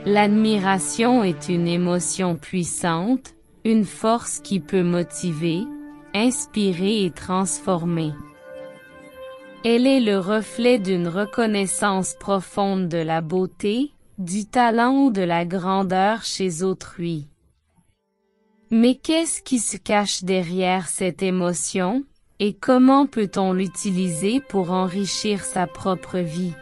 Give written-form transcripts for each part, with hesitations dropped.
L'admiration est une émotion puissante, une force qui peut motiver, inspirer et transformer. Elle est le reflet d'une reconnaissance profonde de la beauté, du talent ou de la grandeur chez autrui. Mais qu'est-ce qui se cache derrière cette émotion, et comment peut-on l'utiliser pour enrichir sa propre vie?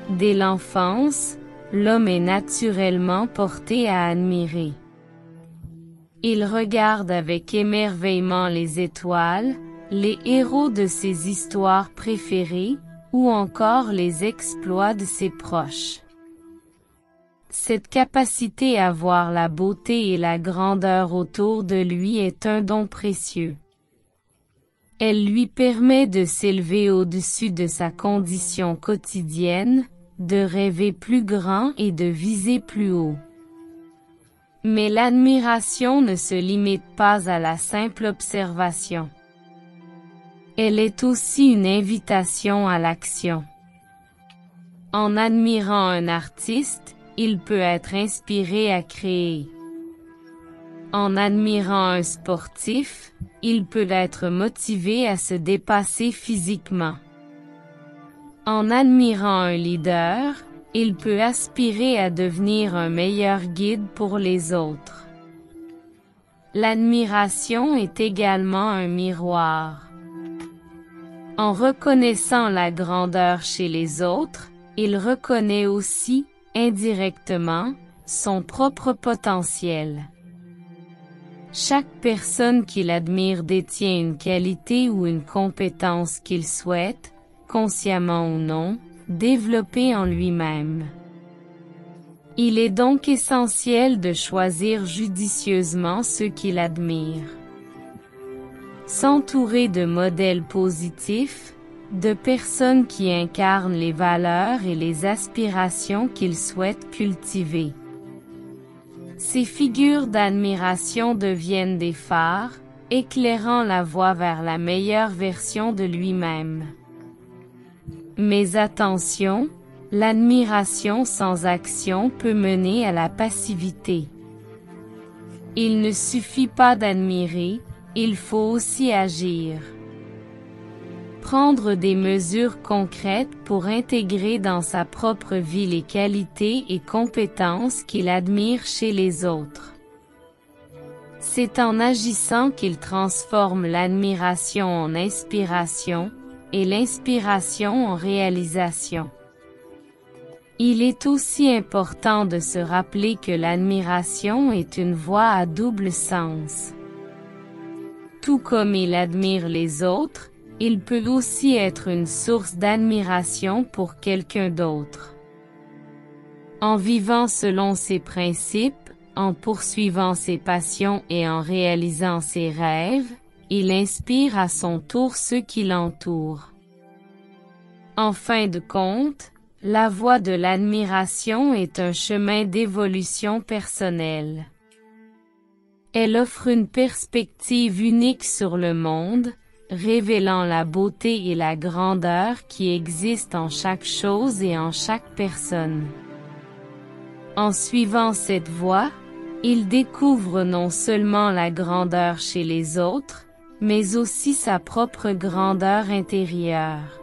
Dès l'enfance, l'homme est naturellement porté à admirer. Il regarde avec émerveillement les étoiles, les héros de ses histoires préférées, ou encore les exploits de ses proches. Cette capacité à voir la beauté et la grandeur autour de lui est un don précieux. Elle lui permet de s'élever au-dessus de sa condition quotidienne, de rêver plus grand et de viser plus haut. Mais l'admiration ne se limite pas à la simple observation. Elle est aussi une invitation à l'action. En admirant un artiste, il peut être inspiré à créer. En admirant un sportif, il peut être motivé à se dépasser physiquement. En admirant un leader, il peut aspirer à devenir un meilleur guide pour les autres. L'admiration est également un miroir. En reconnaissant la grandeur chez les autres, il reconnaît aussi, indirectement, son propre potentiel. Chaque personne qu'il admire détient une qualité ou une compétence qu'il souhaite, consciemment ou non, développer en lui-même. Il est donc essentiel de choisir judicieusement ceux qu'il admire. S'entourer de modèles positifs, de personnes qui incarnent les valeurs et les aspirations qu'il souhaite cultiver. Ces figures d'admiration deviennent des phares, éclairant la voie vers la meilleure version de lui-même. Mais attention, l'admiration sans action peut mener à la passivité. Il ne suffit pas d'admirer, il faut aussi agir. Prendre des mesures concrètes pour intégrer dans sa propre vie les qualités et compétences qu'il admire chez les autres. C'est en agissant qu'il transforme l'admiration en inspiration, et l'inspiration en réalisation. Il est aussi important de se rappeler que l'admiration est une voie à double sens. Tout comme il admire les autres, il peut aussi être une source d'admiration pour quelqu'un d'autre. En vivant selon ses principes, en poursuivant ses passions et en réalisant ses rêves, il inspire à son tour ceux qui l'entourent. En fin de compte, la voie de l'admiration est un chemin d'évolution personnelle. Elle offre une perspective unique sur le monde, révélant la beauté et la grandeur qui existent en chaque chose et en chaque personne. En suivant cette voie, il découvre non seulement la grandeur chez les autres, mais aussi sa propre grandeur intérieure.